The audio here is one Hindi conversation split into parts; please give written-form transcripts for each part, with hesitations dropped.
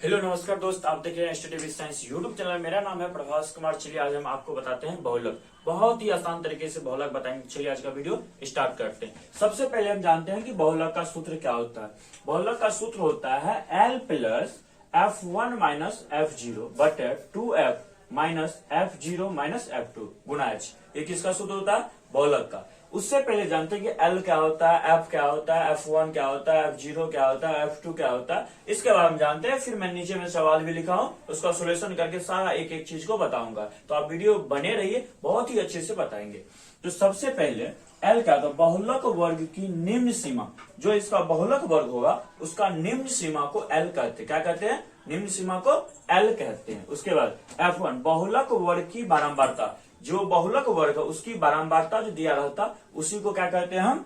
हेलो नमस्कार दोस्त, आप देख रहे हैं study with science YouTube channel. मेरा नाम है प्रभास कुमार। चलिए आज हम आपको बताते हैं बहुलक। बहुत ही आसान तरीके से बहुलक बताएंगे। चलिए आज का वीडियो स्टार्ट करते हैं। सबसे पहले हम जानते हैं कि बहुलक का सूत्र क्या होता है। बहुलक का सूत्र होता है L plus F1 minus F0 बटे 2F minus F0 minus F2 गुना H। ये किसका सूत्र होता है? बहुलक का। उससे पहले जानते हैं कि L क्या होता है, F क्या होता है, F1 क्या होता है, F0 क्या होता है, F2 क्या होता है, इसके बारे में जानते हैं। फिर मैं नीचे में सवाल भी लिखा हूं, उसका सोल्यूशन करके सारा एक एक चीज को बताऊंगा। तो आप वीडियो बने रहिए, बहुत ही अच्छे से बताएंगे। तो सबसे पहले L क्या होता है? बहुलक वर्ग की निम्न सीमा। जो इसका बहुलक वर्ग होगा उसका निम्न सीमा को L कहते हैं। क्या कहते हैं? निम्न सीमा को L कहते हैं। उसके बाद F1 बहुलक वर्ग की बारंबारता। जो बहुलक वर्ग है उसकी बारंबारता जो दिया रहता उसी को क्या कहते हैं? हम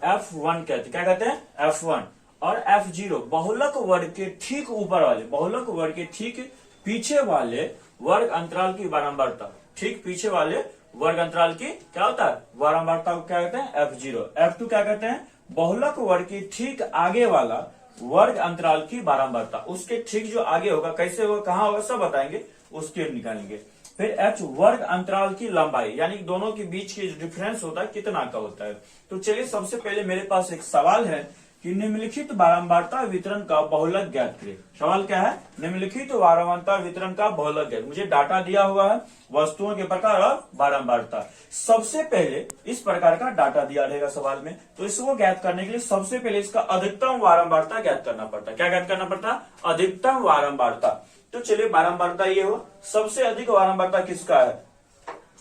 F1 कहते हैं। क्या कहते हैं? F1। और F0 बहुलक वर्ग के ठीक ऊपर वाले, बहुलक वर्ग के ठीक पीछे वाले वर्ग अंतराल की बारंबारता। ठीक पीछे वाले वर्ग अंतराल की क्या होता है? बारंबारता को क्या कहते हैं? F0। F2 क्या कहते हैं? बहुलक वर्ग की ठीक आगे वाला वर्ग अंतराल की बारंबारता। उसके ठीक जो आगे होगा, कैसे होगा, कहाँ होगा, सब बताएंगे, उसके निकालेंगे। फिर H वर्ग अंतराल की लंबाई, यानी दोनों के बीच की डिफरेंस होता है कितना का होता है। तो चलिए सबसे पहले मेरे पास एक सवाल है कि निम्नलिखित बारंबारता वितरण का बहुलक ज्ञात करें। सवाल क्या है? निम्नलिखित बारंबारता वितरण का बहुलक ज्ञात। मुझे डाटा दिया हुआ है, वस्तुओं के प्रकार और बारंबारता। सबसे पहले इस प्रकार का डाटा दिया रहेगा सवाल में, तो इसको ज्ञात करने के लिए सबसे पहले इसका अधिकतम बारंबारता ज्ञात करना पड़ता है। क्या ज्ञात करना पड़ता है? अधिकतम बारंबारता। तो चलिए बारंबारता ये हो, सबसे अधिक बारंबारता किसका है?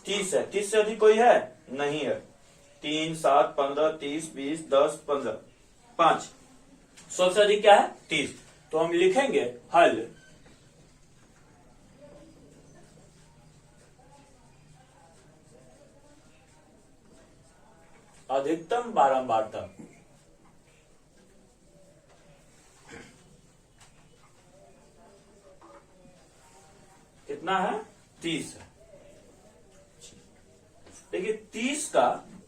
30 है। 30 से अधिक कोई है? नहीं है। 3, 7, 15, 30, 20, 10, 15, 5। सबसे अधिक क्या है? 30। तो हम लिखेंगे हल अधिकतम बारंबारता कितना है? 30 है। देखिए 30 का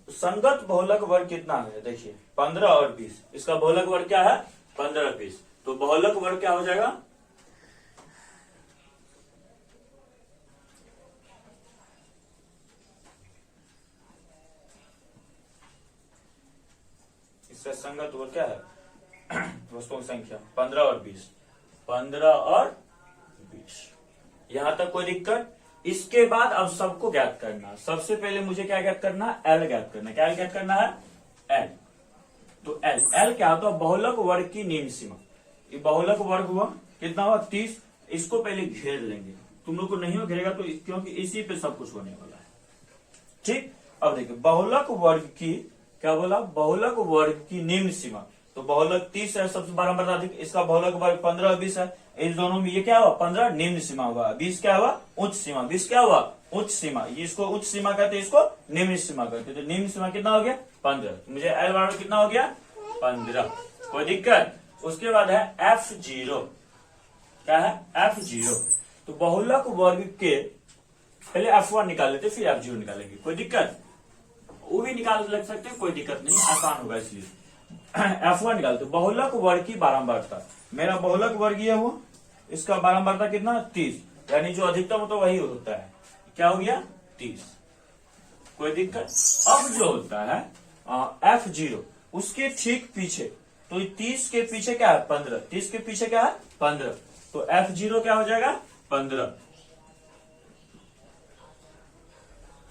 संगत बहुलक वर्ग कितना है? देखिए 15 और 20। इसका बहुलक वर्ग क्या है? 15 20। तो बहुलक वर्ग क्या हो जाएगा? इसका संगत वर्ग क्या है? वस्तुओं की संख्या 15 और 20। 15 और 20। यहां तक कोई दिक्कत? इसके बाद अब सबको ज्ञात करना। सबसे पहले मुझे क्या ज्ञात करना है? L ज्ञात करना। क्या ज्ञात करना है? L। तो L क्या होता है? बहुलक वर्ग की निम्न सीमा। ये बहुलक वर्ग हुआ कितना हुआ? 30। इसको पहले घेर लेंगे। तुम लोग को नहीं हो घेरेगा तो क्योंकि इसी पे सब कुछ होने वाला है। ठीक। अब देखिए बहुलक वर्ग की क्या बोला? बहुलक वर्ग की निम्न सीमा। तो बहुलक 30 है, सबसे बारंबार अधिक। इसका बहुलक वर्ग 15 और 20 है। इन दोनों में ये क्या हुआ? 15 निम्न सीमा हुआ, 20 क्या हुआ? उच्च सीमा। 20 क्या हुआ? उच्च सीमा। ये इसको उच्च सीमा कहते हैं, इसको निम्न सीमा कहते हैं। तो निम्न सीमा कितना हो गया? 15। तो मुझे L बराबर कितना हो गया? 15। कोई दिक्कत? उसके बाद है F0। क्या है? F0। तो बहुलक वर्ग के पहले F1 निकाल लेते, फिर F0 निकालेंगे। कोई दिक्कत? वो भी निकाल लग सकते हैं, कोई दिक्कत नहीं, आसान होगा इसलिए। F1 निकालते। बहुलक वर्ग की बारंबारता। मेरा बहुलक वर्ग ये हुआ, इसका बारंबारता कितना? 30। यानी जो अधिकतम होता है वही होता है। क्या हो गया? 30। कोई दिक्कत? अब जो होता है F0, उसके ठीक पीछे, तो 30 के पीछे क्या है? 15। 30 के पीछे क्या है? 15। तो F0 क्या हो जाएगा? 15।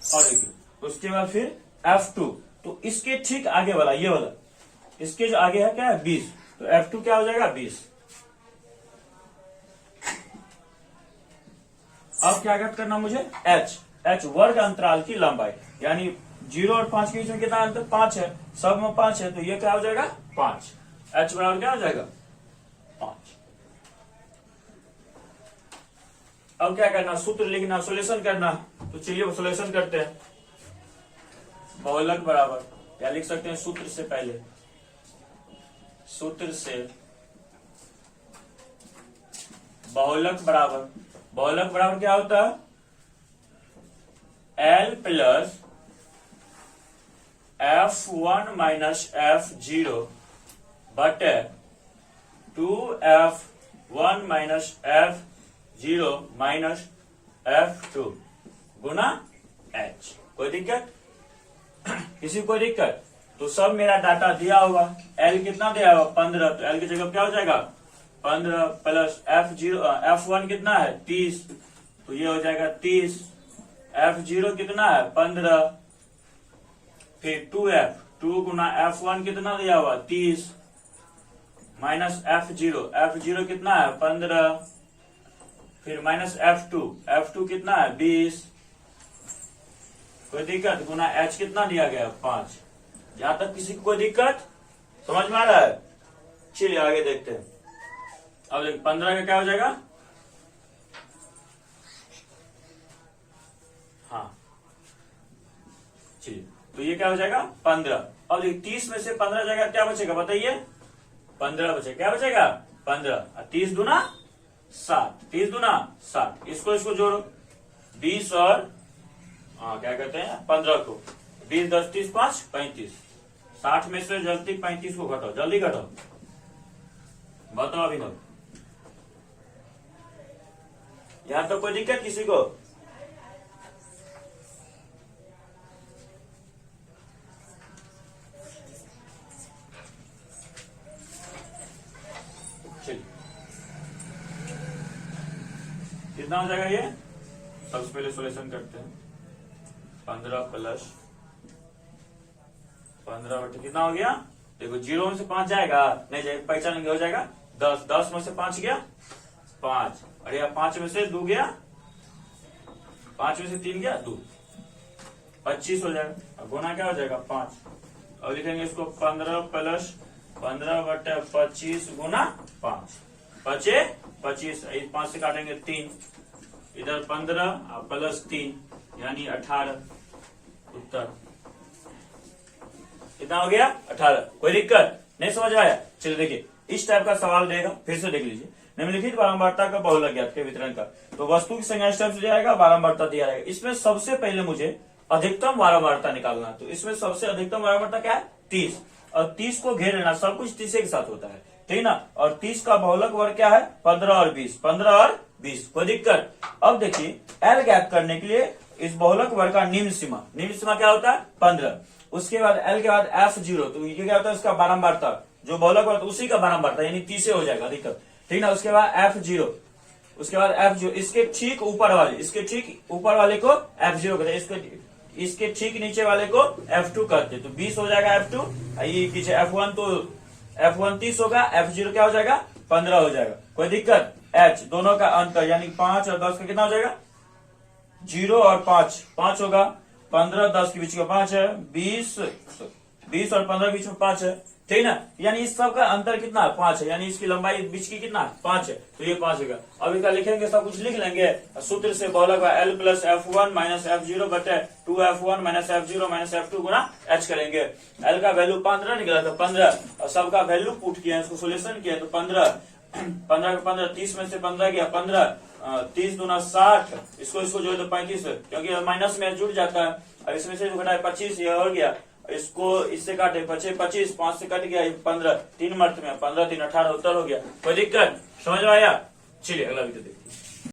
और देखिए उसके बाद फिर F2, तो इसके ठीक आगे वाला, ये वाला, इसके जो आगे है क्या है? 20। तो F2 क्या हो जाएगा? 20। अब क्या ज्ञात करना मुझे? H वर्ग अंतराल की लंबाई। यानी 0 और 5 के बीच में कितना अंतर? 5 है। सब में 5 है, तो ये क्या हो जाएगा? 5। H बराबर क्या हो जाएगा? 5। अब क्या करना? सूत्र लिखना, सोल्यूशन करना। तो चलिए सोल्यूशन करते हैं। बहुलक बराबर क्या लिख सकते हैं? सूत्र से पहले, सूत्र से बहुलक बराबर क्या होता है? L plus F1 minus F0 बटे 2F 1 minus F0 minus F2 गुना H। कोई दिक्कत? किसी को दिक्कत? तो सब मेरा डाटा दिया हुआ। L कितना दिया हुआ 15, तो L की जगह क्या हो जाएगा 15 प्लस F1 कितना है 30, तो ये हो जाएगा 30। F0 कितना है 15, फिर 2 गुना F1 कितना दिया हुआ 30 माइनस F0 कितना है 15, फिर माइनस F2 कितना है 20। कोई दिक्कत? गुना H कितना दिया गया 5। यहां तक किसी को कोई दिक्कत समझ में आ रहा है? चलिए आगे देखते हैं। अब देखिए 15 का क्या हो जाएगा, हाँ चलिए, तो ये क्या हो जाएगा 15। अब देखिए 30 में से 15 जाएगा, क्या बचेगा बताइए 15 बचेगा। क्या बचेगा 15, 30 दूना 60, 30 दूना 60, इसको जोड़ो 20 और क्या कहते हैं 15 को, 20 10 30 5 35, 60 में से जल्दी 35 को घटाओ, जल्दी घटाओ, बताओ अभी। यहां तो कोई दिक्कत किसी को? चलिए कितना हो जाएगा ये, सबसे पहले सोल्यूशन करते हैं। 15 प्लस 15 बटे कितना हो गया, देखो 0 में से 5 जाएगा नहीं जाएगा, पहचानेंगे, हो जाएगा 10, 10 में से 5 गया 5, और यह 5 में से 2 गया, 5 में से 3 गया 2, 25 हो जाएगा। अब गुना क्या हो जाएगा 5, और लिखेंगे इसको 15 प्लस 15 बटे 25 गुना 5, बचे 25, 5 से काटेंगे 3, इधर 15 प्लस 3 यानी 18, उत्तर कितना हो गया 18। कोई दिक्कत नहीं समझ आया? चलिए देखिए इस टाइप का सवाल देगा, फिर से देख लीजिए। निम्नलिखित बारंबारता का बहुलक ज्ञात के वितरण का, तो वस्तु की संख्या इस टाइप से जाएगा, बारंबारता दिया रहेगा। इसमें सबसे पहले मुझे अधिकतम बारंबारता निकालना, तो इसमें सबसे अधिकतम बारंबारता क्या है 30, और 30 को घेर लेना, सब कुछ 30 के साथ होता है, ठीक ना। और 30 का बहुलक वर्ग क्या है 15 और 20, 15 और 20। कोई दिक्कत? अब देखिए L ज्ञात करने के लिए इस बहुलक वर्ग का निम्न सीमा क्या होता है 15, उसके बाद L के बाद F0, तो ये क्या होता है इसका बारंबारता, जो बहुलक वर्ग उसी का बारंबारता यानी 30 हो जाएगा अधिकतम, ठीक ना। उसके बाद F0, उसके बाद F0, इसके ठीक ऊपर वाले को F0 कहते हैं, इसके ठीक नीचे वाले को F2 कहते हैं, तो 20 हो जाएगा F2, ये पीछे F1, तो F1 30 होगा, F0 क्या हो जाएगा 15 हो जाएगा। कोई दिक्कत? H दोनों का अंतर यानी 5 और 10 का कितना हो जाएगा 0 और 5 होगा, 15 10 के बीच का 5 है, 20 और 15 के बीच में 5 है, ठीक ना। यानी इस सब का अंतर कितना 5 है, यानी इसकी लंबाई बीच की कितना 5 है, तो ये 5 होगा। अब इसका लिखेंगे, सब कुछ लिख लेंगे सूत्र से, बहुलक L plus F1 minus F0 बटे 2F1 minus F0 minus F2 गुना H करेंगे। L का वैल्यू 15 निकला था 15, और सबका वैल्यू पुट किया, इसको सोल्यूशन किया, तो 15 का 15, 30 में से 15 गया 15, 30 दूना 60, इसको जो है तो 35, क्योंकि माइनस में जुड़ जाता है, और इसमें से जो घटाए 25, ये हो गया, इसको इससे काटे 25, 5 से कट गया 15, 3 मर्त में 15 3 18, उत्तर हो गया। कोई दिक्कत समझ में आया? चलिए अगला वीडियो देखिए।